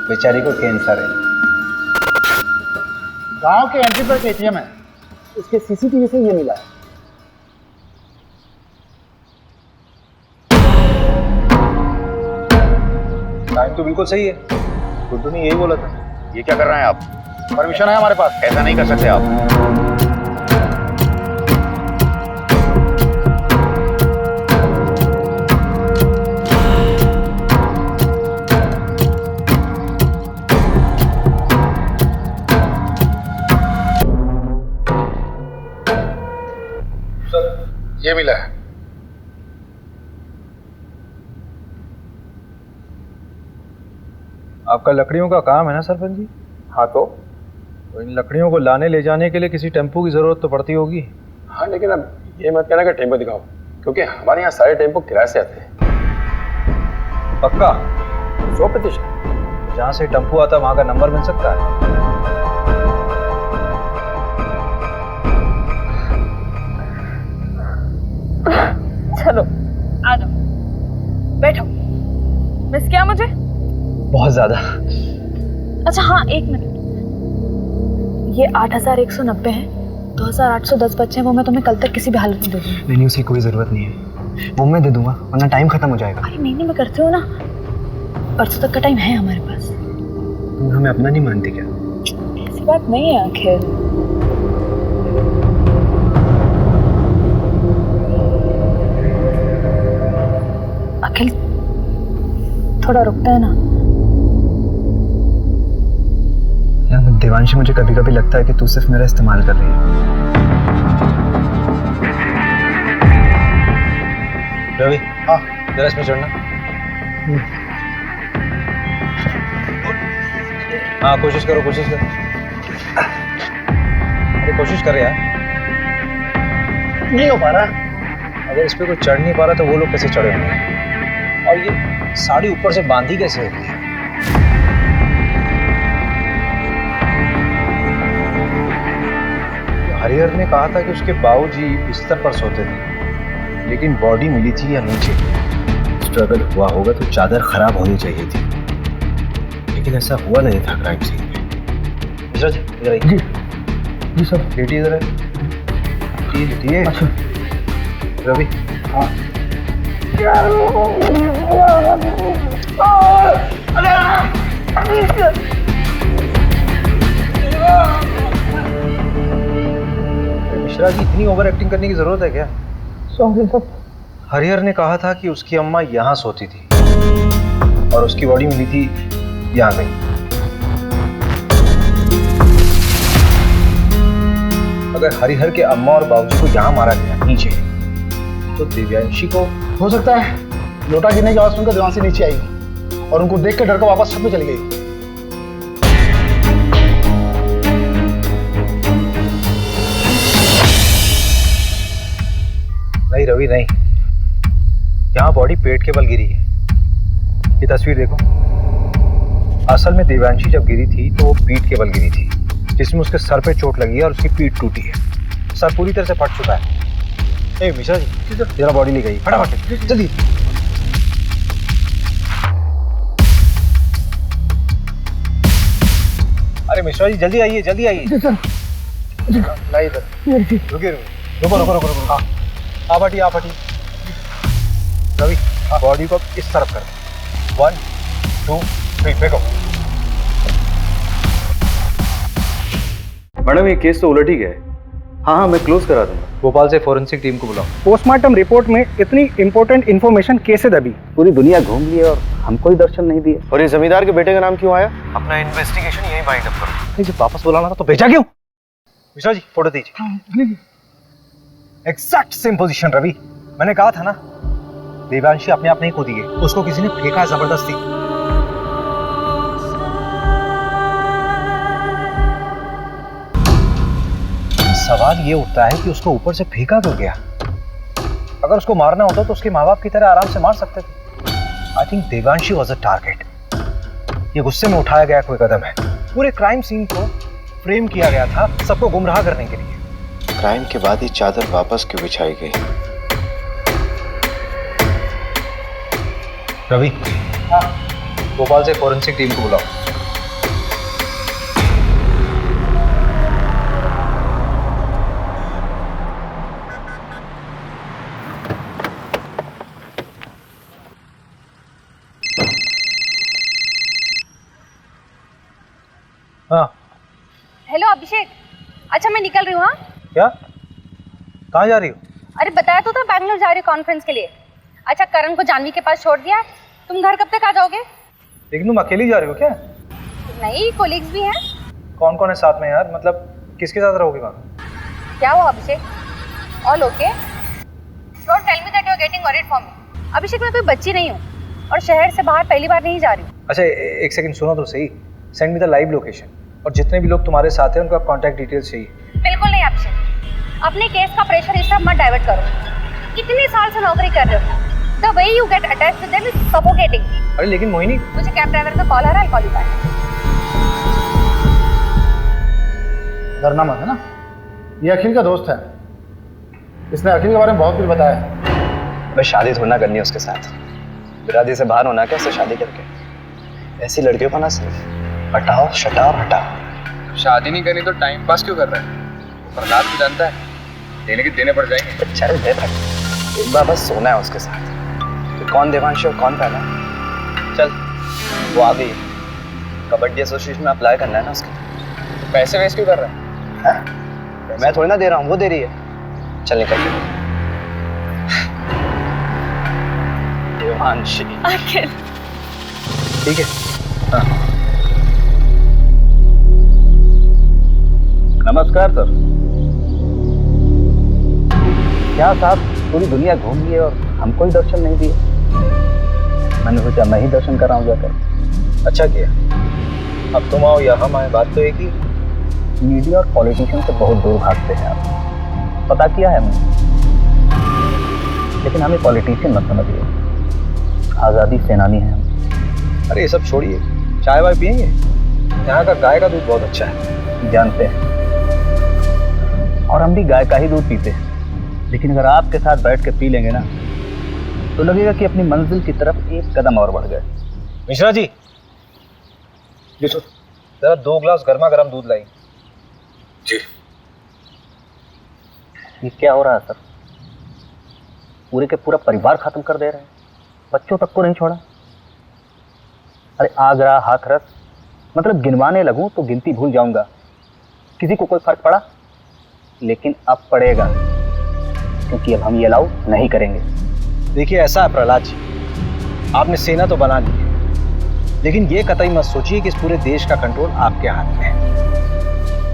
E: बेचारी को कैंसर है।
N: गांव के एंट्री पर एटीएम है, इसके सीसीटीवी से ये मिला है।
O: टाइम तो बिल्कुल सही है, गुड्डू ने यही बोला था।
A: ये क्या कर रहे हैं आप? परमिशन है हमारे पास, ऐसा नहीं कर सकते आप।
K: ये मिला है।
O: आपका लकड़ियों का काम है ना सरपंच जी?
L: हाँ तो
O: इन लकड़ियों को लाने ले जाने के लिए किसी टेम्पो की जरूरत तो पड़ती होगी।
L: हाँ, लेकिन अब ये मत कहना कि टेम्पो दिखाओ, क्योंकि हमारे यहाँ सारे टेम्पो किराए से आते हैं।
O: पक्का?
L: 100%।
O: जहाँ से टेम्पो आता वहाँ का नंबर मिल सकता है?
J: चलो आ जाओ, बैठो। मिस किया मुझे?
O: बहुत ज्यादा।
B: अच्छा हाँ, एक मिनट, ये 8190 है, 2810 बच्चे हैं, वो मैं तुम्हें कल तक किसी भी हालत में दे दूँगी।
M: नहीं, उसकी कोई ज़रूरत नहीं है, वो मैं दे दूंगा, वरना टाइम खत्म हो जाएगा।
B: अरे महीने में करते हो ना, परसों तक का टाइम है हमारे पास।
M: तुम हमें अपना नहीं मानती क्या?
B: ऐसी बात नहीं है आखिर। अखिल थोड़ा रुकता है ना
M: यार, देवांशी, मुझे कभी कभी लगता है कि तू सिर्फ मेरा इस्तेमाल कर रही है।
O: रवि, हाँ जरा इसमें चढ़ना। हाँ कोशिश करो, कोशिश करो। अरे कोशिश कर यार।
N: नहीं हो पा रहा।
O: अगर इस पे कोई चढ़ नहीं पा रहा तो वो लोग कैसे चढ़े होंगे? और ये साड़ी ऊपर से बांधी कैसे होती है? हरिहर ने कहा था कि उसके बाबूजी बिस्तर पर सोते थे, लेकिन बॉडी मिली थी या नीचे।
R: स्ट्रगल हुआ होगा तो चादर खराब होनी चाहिए थी, लेकिन ऐसा हुआ नहीं था क्राइम सीन में।
O: मिश्रा जी इधर आइए।
N: जी जी सर।
O: लेटिए इधर। लेटिए।
N: अच्छा
O: रवि।
N: हाँ।
O: मिश्रा जी, इतनी ओवर एक्टिंग करने की जरूरत है क्या?
N: Sorry sir.
O: हरिहर ने कहा था कि उसकी अम्मा यहाँ सोती थी और उसकी बॉडी मिली थी यहाँ पे। अगर हरिहर के अम्मा और बाबूजी को यहाँ मारा गया नीचे, तो दिव्यांशी को
N: हो सकता है लोटा गिरने की आवाज सुनकर देवांशी नीचे आई और उनको देख कर डर कर वापस छत में चली गई।
O: नहीं रवि नहीं, यहाँ बॉडी पेट के बल गिरी है। ये तस्वीर देखो। असल में दिव्यांशी जब गिरी थी तो वो पीठ के बल गिरी थी, जिसमें उसके सर पे चोट लगी है और उसकी पीठ टूटी है। सर पूरी तरह से फट चुका है। ए मिश्रा जी, जरा बॉडी ले गई, फटाफट जल्दी। अरे मिश्रा जी जल्दी आइए, जल्दी आइए। नहीं इधर रुकिए, रुको रुको रुको रुको। हाँ आप हटिए, आप हटिए। रवि बॉडी को इस तरफ कर। 1 2 3 फेंको।
Q: मैडम ये केस तो उलट ही गया है। हाँ हाँ मैं क्लोज करा दूंगा।
O: भोपाल से फोरेंसिक टीम को बुलाओ।
N: पोस्टमार्टम रिपोर्ट में इतनी इंपॉर्टेंट इन्फॉर्मेशन कैसे दबी?
R: पूरी दुनिया घूम ली और हमको ही दर्शन नहीं दिए।
Q: और ये जमींदार के बेटे का नाम क्यों आया?
O: अपना इन्वेस्टिगेशन यही बाइंड अप करो। नहीं जब वापस बुलाना था तो भेजा क्यों? मिश्रा जी फोटो दीजिए। Exact same position Ravi. मैंने कहा था ना, देवांशी अपने आप नहीं कूदी है, उसको किसी ने फेंका है जबरदस्ती। सवाल ये उठता है कि उसको ऊपर से फेंका क्यों गया? अगर उसको मारना होता तो उसके माँ बाप की तरह आराम से मार सकते थे। I think Devanshi was a target. ये गुस्से में उठाया गया कोई कदम है। पूरे क्राइम सीन को फ्रेम किया गया था सबको गुमराह करने के लिए।
R: क्राइम के बाद ही चादर वापस क्यों बिछाई गई?
O: रवि भोपाल से फोरेंसिक टीम को बुलाओ।
D: हाँ
B: हेलो अभिषेक, अच्छा मैं निकल रही हूँ। हाँ
D: क्या, कहाँ जा रही हो?
B: अरे बताया तो था बैंगलोर जा रही हूँ कॉन्फ्रेंस के लिए। अच्छा करण को जानवी के पास छोड़ दिया है, तुम घर कब तक आ जाओगे?
D: लेकिन तुम अकेली जा रही हो क्या?
B: नहीं, कोलीग्स भी हैं।
D: कौन कौन है साथ में यार, मतलब किसके साथ रहोगे वहाँ?
B: क्या हुआ Abhishek? All okay? Don't tell me that you are getting worried for me. Abhishek मैं कोई बच्ची नहीं हूँ और शहर से बाहर पहली बार नहीं जा रही हूँ।
D: अच्छा एक सेकंड सुनो तो सही, send me the live location, और जितने भी लोग तुम्हारे साथ हैं उनका कॉन्टैक्ट डिटेल्स चाहिए।
B: बिल्कुल नहीं अभिषेक, अपने केस का प्रेशर इस तरफ मत डाइवर्ट करो। इतने साल से नौकरी कर रहे हो, the way you get attached to them is suffocating.
D: अरे लेकिन मोहिनी,
B: मुझे कैब ड्राइवर का कॉल आ रहा है, आई कॉल यू बैक।
N: डरना मत, है ना? ये अखिल का दोस्त है, इसने अखिल के बारे में बहुत कुछ बताया है।
R: मैं शादी थोड़ा ना करनी है उसके साथ, बिरादरी से बाहर होना क्या उससे शादी करके? ऐसी लड़कियों को ना सिर्फ हटाओ शटाओ हटाओ।
L: शादी नहीं करनी तो टाइम पास क्यों कर रहा है? प्रहलाद को जानता है, देने के देने पड़ जाएंगे।
R: चल दे भाई, एक बार बस सोना है उसके साथ। तो कौन देवांशी और कौन पहला? चल वो आ गई, कबड्डी एसोसिएशन में अप्लाई करना है ना उसके।
L: तो पैसे वेस्ट क्यों कर रहा है?
R: मैं थोड़ी ना दे रहा हूँ, वो दे रही है। चल निकल। देवांशी
B: अखिल
D: ठीक है। हाँ।
R: नमस्कार सर। क्या साहब, पूरी दुनिया घूम लिए और हमको ही दर्शन नहीं दिए। मैंने सोचा मैं ही दर्शन कर रहा हूँ जाकर।
O: अच्छा किया, अब तुम आओ या हम आए, बात तो एक ही।
R: मीडिया और पॉलिटिशियन से बहुत दूर भागते हैं आप, पता किया है हमने। लेकिन हमें पॉलिटिशियन मत समझिए, आज़ादी सेनानी हैं हम।
O: अरे ये सब छोड़िए, चाय वाय पियेंगे? यहाँ का गाय का दूध बहुत अच्छा है।
R: जानते हैं, और हम भी गाय का ही दूध पीते हैं। लेकिन अगर आपके साथ बैठ के पी लेंगे ना, तो लगेगा कि अपनी मंजिल की तरफ एक कदम और बढ़ गए।
O: मिश्रा जी, जरा 2 ग्लास गर्मा गर्म दूध लाई।
R: जी। ये क्या हो रहा है सर? पूरे के पूरा परिवार खत्म कर दे रहे हैं, बच्चों तक को नहीं छोड़ा। अरे आगरा हाथरस, मतलब गिनवाने लगूं तो गिनती भूल जाऊंगा। किसी को कोई फर्क पड़ा? लेकिन अब पड़ेगा, क्योंकि अब हम ये अलाउ नहीं करेंगे।
O: देखिए ऐसा है प्रहलाद जी, आपने सेना तो बना ली है, लेकिन ये कतई मत सोचिए कि इस पूरे देश का कंट्रोल आपके हाथ में है।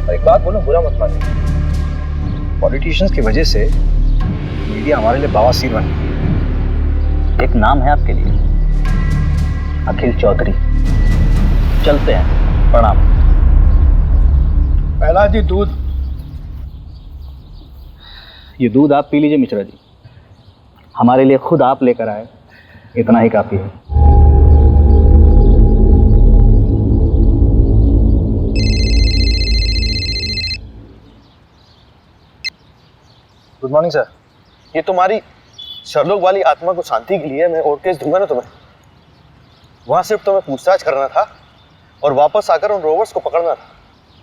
O: और एक बात बोलो, बुरा मत मानिए, पॉलिटिशियंस की वजह से मीडिया हमारे लिए बवासीर बन गई।
R: एक नाम है आपके लिए, अखिल चौधरी। चलते हैं, प्रणाम।
N: पहला जी दूध।
R: ये दूध आप पी लीजिए मिश्रा जी, हमारे लिए खुद आप लेकर आए, इतना ही काफी है।
O: Good morning sir. ये तुम्हारी शर्लोक वाली आत्मा को शांति के लिए मैं और केस दूंगा ना तुम्हें। वहां सिर्फ तुम्हें पूछताछ करना था और वापस आकर उन रोबर्स को पकड़ना था।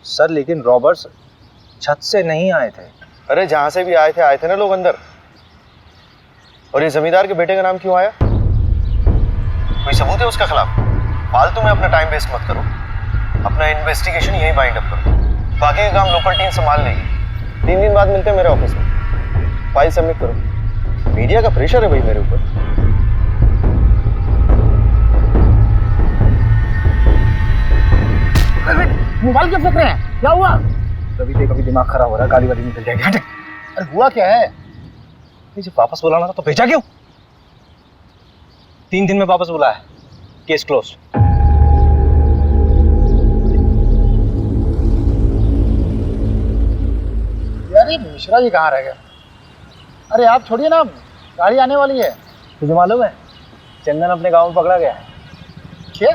O: सर लेकिन रॉबर्ट्स छत से नहीं आए थे। अरे जहां से भी आए थे ना लोग अंदर। और ये जमींदार के बेटे का नाम क्यों आया? कोई सबूत है उसके खिलाफ? फालतू में अपना टाइम वेस्ट मत करो, अपना इन्वेस्टिगेशन यही बाइंड अप करो। बाकी का काम लोकल टीम संभाल लेगी। 3 दिन बाद मिलते हैं मेरे ऑफिस में, फाइल सबमिट करो। मीडिया का प्रेशर है भाई मेरे ऊपर।
N: मोबाइल क्यों फेंक रहे हैं? क्या हुआ?
O: कभी दिमाग खराब हो रहा है, गाली वाली निकल जाएगी। हटे।
N: अरे हुआ क्या है?
O: जब वापस बुलाना था तो भेजा क्यों? 3 दिन में वापस बुलाया, केस क्लोज।
N: यार ये मिश्रा जी कहाँ रह गए? अरे आप छोड़िए ना, गाड़ी आने वाली है।
O: तुझे मालूम है चंदन अपने गांव में पकड़ा गया है।
N: क्या?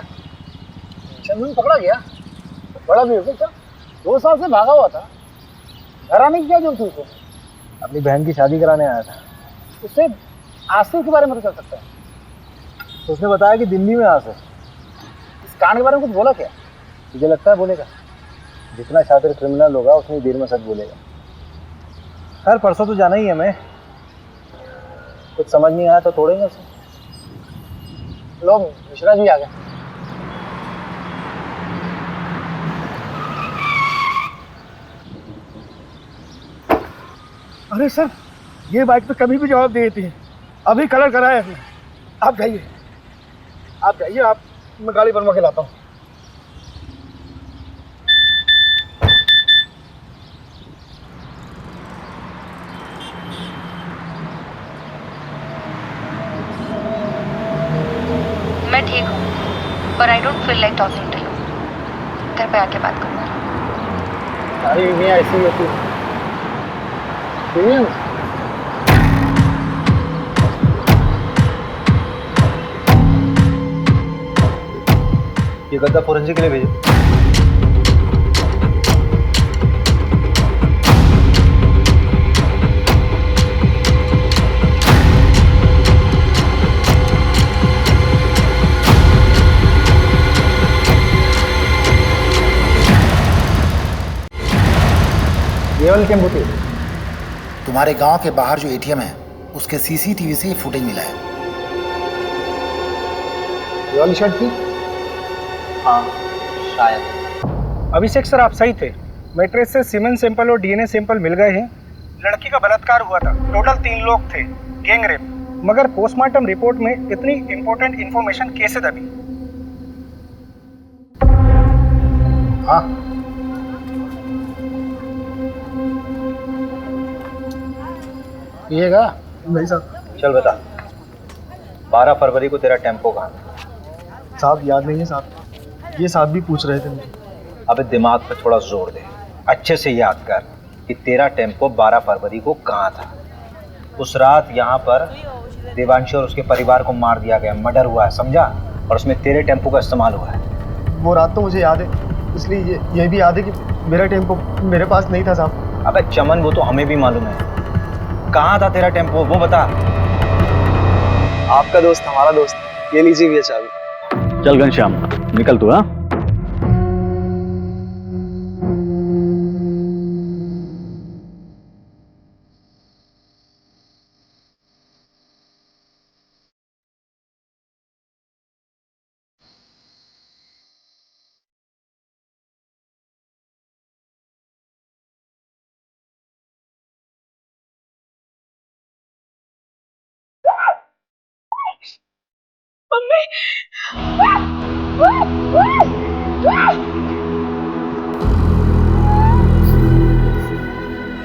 N: चंदन पकड़ा गया? बड़ा भी हो गया। 2 साल से भागा हुआ था, घर आने की क्या जरूरत थी उसको?
O: अपनी बहन की शादी कराने आया था।
N: उससे आसिफ के बारे में तो चल सकता है।
O: तो उसने बताया कि दिल्ली में आसिफ।
N: इस कांड के बारे में कुछ बोला क्या?
O: तुझे लगता है बोलेगा? जितना शातिर क्रिमिनल होगा उतनी देर में सच बोलेगा। खैर परसों तो जाना ही है मैं, कुछ समझ नहीं आया तो तोड़ेंगे उसे।
N: लोग मिश्रा जी आ गए।
K: अरे सर, ये बाइक तो कभी भी जवाब दे देती है। अभी कलर कराया है। आप जाइए, आप मैं गाड़ी बनवा के लाता हूँ।
I: मैं ठीक हूँ, पर I don't feel like talking to you. घर पे आके बात करूँगा।
N: सारी बीवियाँ ऐसी ही होती हैं। बीवियाँ
O: ये गद्दा फोरेंसिक के लिए भेजो।
N: ये वाली टेम्पो थी।
S: तुम्हारे गांव के बाहर जो एटीएम है उसके सीसीटीवी से ये फुटेज मिला है।
N: ये वाली शर्ट थी।
R: हाँ शायद।
D: अभिषेक सर, आप सही थे। मैट्रेस से सीमेंट सैंपल और डीएनए सैंपल मिल गए हैं। लड़की का बलात्कार हुआ था। टोटल 3 लोग थे, गैंग रेप। मगर पोस्टमार्टम रिपोर्ट में इतनी इंपॉर्टेंट इंफॉर्मेशन कैसे दबी?
N: हाँ, पिएगा?
O: नहीं साहब। चल बता, 12 फरवरी को तेरा टेम्पो कहाँ था?
F: साहब याद नहीं है साहब, ये साहब भी पूछ रहे थे मुझे।
O: अबे दिमाग पे थोड़ा जोर दे, अच्छे से याद कर कि तेरा टेम्पो 12 फरवरी को कहाँ था। उस रात यहाँ पर देवांशी और उसके परिवार को मार दिया गया, मर्डर हुआ है, समझा? और उसमें तेरे टेम्पो का इस्तेमाल हुआ है।
F: वो रात तो मुझे याद है, इसलिए ये भी याद है कि मेरा टेम्पो मेरे पास नहीं था साहब।
O: अबे चमन, वो तो हमें भी मालूम है। कहाँ था तेरा टेम्पो, वो बता।
F: आपका दोस्त हमारा दोस्त, ये लीजिए भैया चाबी।
R: चल घनश्याम, निकल तू। हाँ,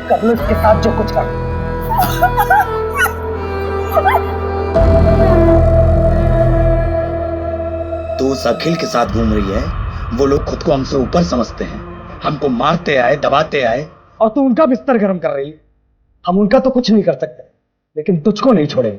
K: कर लो इसके साथ जो कुछ कर।
S: तो उस अखिल के साथ घूम रही है। वो लोग खुद को हमसे ऊपर समझते हैं, हमको मारते आए, दबाते आए।
K: और तू उनका बिस्तर गर्म कर रही है। हम उनका तो कुछ नहीं कर सकते, लेकिन तुझको नहीं छोड़ेंगे।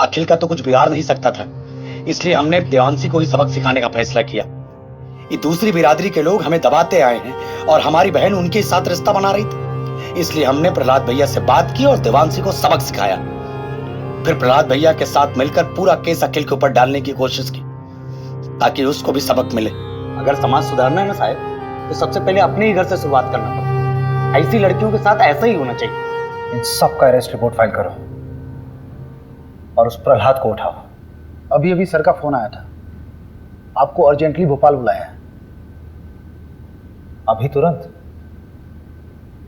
S: अखिल का तो कुछ बिगाड़ नहीं सकता था, इसलिए हमने देवांशी को ही सबक सिखाने का फैसला किया। ये दूसरी बिरादरी के लोग हमें दबाते आए हैं और हमारी बहन उनके साथ रिश्ता बना रही थी, इसलिए हमने प्रहलाद भैया से बात की और देवांशी को सबक सिखाया। फिर प्रहलाद भैया के साथ मिलकर पूरा केस अखिल के ऊपर डालने की कोशिश की, ताकि उसको भी सबक मिले।
R: अगर समाज सुधारना है ना साहब, तो सबसे पहले अपने ही घर से शुरुआत करना पड़ता। ऐसी लड़कियों के साथ ऐसा ही होना चाहिए।
O: इन सब का अरेस्ट रिपोर्ट फाइल करो और उस प्रहलाद को उठाओ।
N: अभी अभी सर का फोन आया था, आपको अर्जेंटली भोपाल बुलाया है।
O: अभी तुरंत?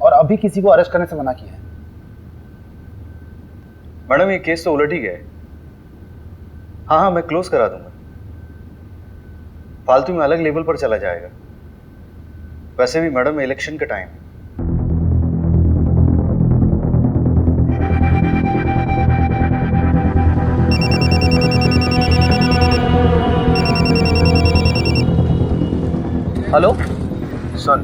N: और अभी किसी को अरेस्ट करने से मना किया है।
F: मैडम ये केस तो उलट ही गया है। हाँ, मैं क्लोज करा दूंगा। फालतू में अलग लेवल पर चला जाएगा। वैसे भी मैडम इलेक्शन का टाइम है।
O: हेलो सुन,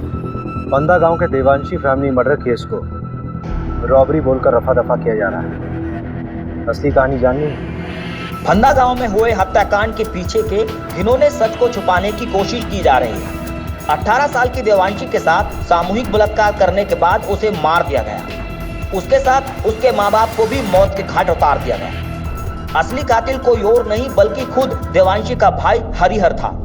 O: बंदा गांव के देवांशी फैमिली मर्डर केस को रॉबरी बोलकर रफा दफा किया जा रहा है। असली कहानी जाननी है?
T: फंदा गांव में हुए हत्याकांड के पीछे के घिनौने सच को छुपाने की कोशिश की जा रही है। 18 साल की देवांशी के साथ सामूहिक बलात्कार करने के बाद उसे मार दिया गया। उसके साथ उसके माँ बाप को भी मौत के घाट उतार दिया गया। असली कातिल कोई और नहीं बल्कि खुद देवांशी का भाई हरिहर था।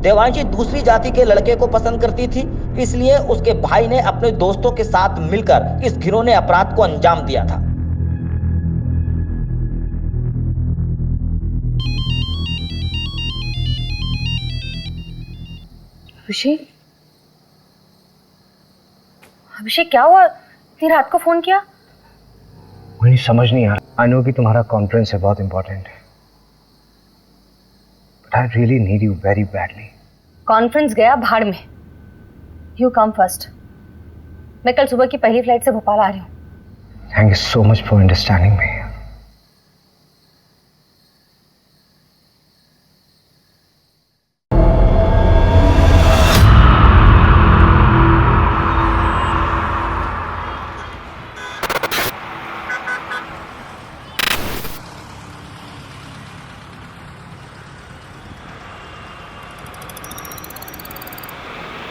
T: देवांशी दूसरी जाति के लड़के को पसंद करती थी, इसलिए उसके भाई ने अपने दोस्तों के साथ मिलकर इस घिनौने अपराध को अंजाम दिया था।
B: अभिषेक, अभिषेक क्या हुआ? इतनी रात को फोन किया?
O: मुझे समझ नहीं आ रहा। आई नो कि तुम्हारा कॉन्फ्रेंस है, बहुत इंपॉर्टेंट है, but I really need you very badly.
B: Conference गया भाड़ में। You come first. मैं कल सुबह की पहली फ्लाइट से भोपाल आ रही हूँ।
O: Thank you so much for understanding me.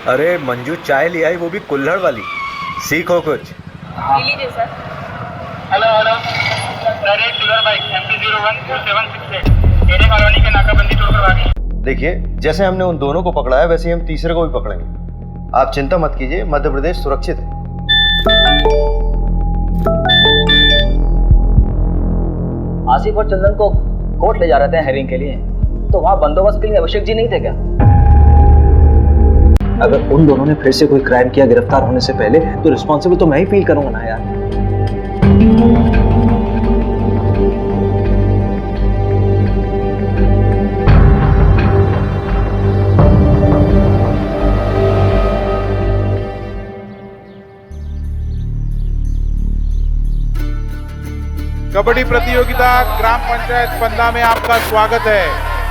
F: अरे मंजू चाय ले आई, वो भी कुल्हड़ वाली। सीखो कुछ।
J: लीजिए sir.
U: Hello hello direct sugar bike MP012768 मेरे कॉलोनी के नाकाबंदी तोड़कर भागी।
F: देखिए, जैसे हमने उन दोनों को पकड़ा है वैसे ही हम तीसरे को भी पकड़ेंगे। आप चिंता मत कीजिए, मध्य प्रदेश सुरक्षित है।
R: आसिफ और चंदन को कोर्ट ले जा रहे थे हेयरिंग के लिए, तो वहाँ बंदोबस्त के लिए अभिषेक जी नहीं थे क्या?
O: अगर उन दोनों ने फिर से कोई क्राइम किया गिरफ्तार होने से पहले, तो रिस्पॉन्सिबल तो मैं ही फील करूंगा ना यार।
G: कबड्डी प्रतियोगिता ग्राम पंचायत पंदा में आपका स्वागत है।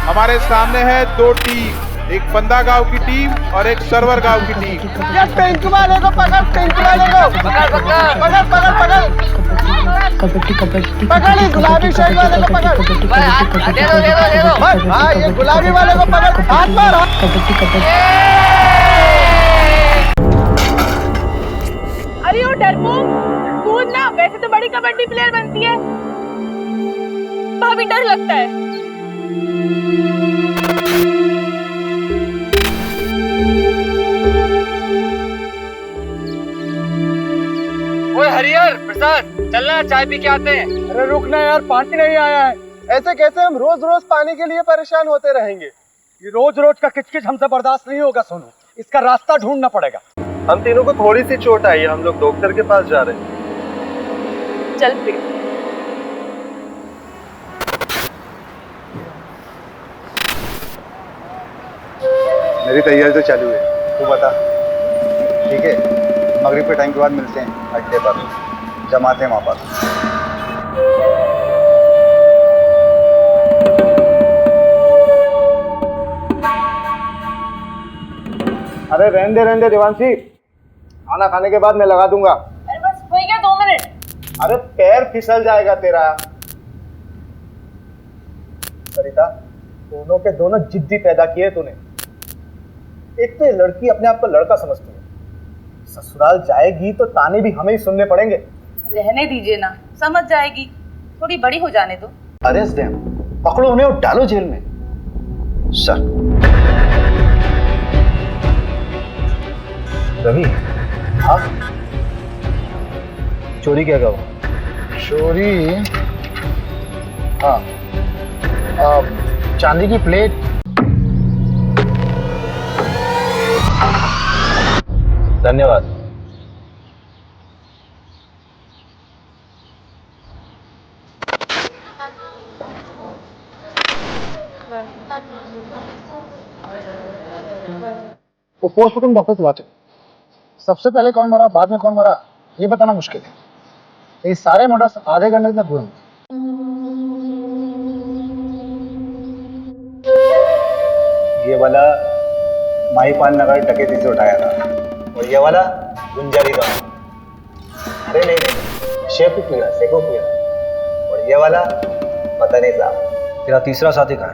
G: हमारे सामने है दो टीम, एक पंदा गांव की टीम और एक सरवर गांव की टीम।
K: ये पिंक वाले को पकड़, पिंक वाले को पकड़ पकड़ पकड़ पकड़ पकड़
I: कबड्डी कबड्डी
K: पकड़, ये गुलाबी शर्ट वाले को पकड़। दे दो। हाँ, ये गुलाबी वाले को पकड़, हाथ मार।
I: कबड्डी कबड्डी।
J: अरे वो डरपोक, कूद ना, वैसे तो बड़ी कबड्डी प्लेयर बनती है। भाभी डर लगता है।
H: ओए हरिहर, प्रसाद, चलना चाय पी के आते हैं।
K: अरे रुकना यार, पानी नहीं आया है। ऐसे कैसे हम रोज रोज पानी के लिए परेशान होते रहेंगे?
M: ये रोज रोज का किचकिच हमसे बर्दाश्त नहीं होगा सोनू, इसका रास्ता ढूंढना पड़ेगा।
F: हम तीनों को थोड़ी सी चोट आई है, हम लोग डॉक्टर के पास जा रहे हैं।
J: चल फिर।
E: मेरी तैयारी तो चालू है, तू बता। ठीक है, मगरिब के टाइम के बाद मिलते हैं अड्डे पर, जमाते हैं वहाँ पर।
C: अरे रहने दे देवांशी, खाना खाने के बाद मैं लगा दूंगा।
J: अरे बस हो गया 2 मिनट।
C: अरे पैर फिसल जाएगा तेरा। सरिता, दोनों के दोनों जिद्दी पैदा किए तूने। एक तो ये लड़की अपने आप को लड़का समझती है, ससुराल जाएगी तो ताने भी हमें ही सुनने पड़ेंगे।
J: रहने दीजिए ना, समझ जाएगी, थोड़ी बड़ी हो जाने दो।
C: अरेस्ट देम, पकड़ो उन्हें और डालो जेल में। सर
O: रवि, हाँ चोरी क्या हुआ?
N: चोरी, हाँ, चांदी की प्लेट।
O: धन्यवाद।
N: वो पोस्टमार्टम डॉक्टर से बात है। सबसे पहले कौन मरा, बाद में कौन मरा, ये बताना मुश्किल है। ये सारे मर्डर्स आधे घंटे में पूरे होंगे।
O: ये वाला
E: माहीपाल नगर डकैती से उठाया था। और ये वाला गुंजारी गांव। अरे नहीं, शेखोपुरा। और ये वाला पता नहीं साहब।
O: तेरा तीसरा साथी कहाँ है?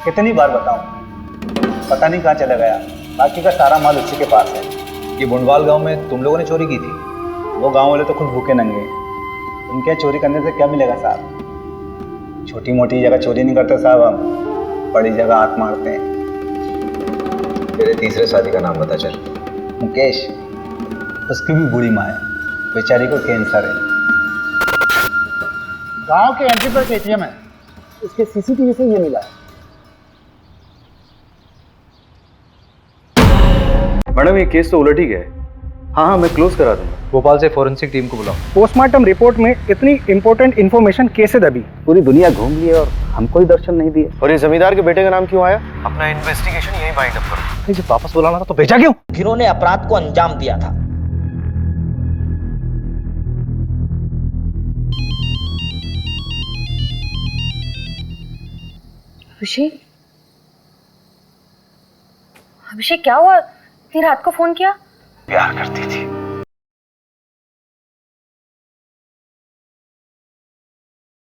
E: कितनी बार बताऊं, पता नहीं कहाँ चला गया। बाकी का सारा माल उसी के पास है।
O: ये बुंडवाल गांव में तुम लोगों ने चोरी की थी?
E: वो गांव वाले तो खुद भूखे नंगे, उनके चोरी करने से क्या मिलेगा साहब। छोटी मोटी जगह चोरी नहीं करते साहब, हम बड़ी जगह हाथ मारते हैं।
O: तेरे तीसरे साथी का नाम बता चल।
E: मुकेश, उसकी भी बुरी माँ है, बेचारी को कैंसर है।
N: गांव के एंट्री पर एटीएम है, इसके सीसीटीवी से ये मिला है।
Q: मैडम ये केस तो उलट ही गया है। हाँ मैं क्लोज करा दूंगा।
O: भोपाल से फॉरेंसिक टीम को बुलाओ।
D: पोस्टमार्टम रिपोर्ट में इतनी इंपॉर्टेंट इन्फॉर्मेशन कैसे दबी?
R: पूरी दुनिया घूम ली और हमको ही दर्शन नहीं दिए।
F: और ये जमींदार के बेटे का नाम क्यों आया? अपना इन्वेस्टिगेशन यही बाइंड अप करो।
Q: जब वापस बुलाना था तो भेजा क्यों?
T: जिन्होंने अपराध को अंजाम दिया था।
B: अभिषेक, अभिषेक क्या हुआ? इतनी रात को फोन किया?
L: प्यार करती थी,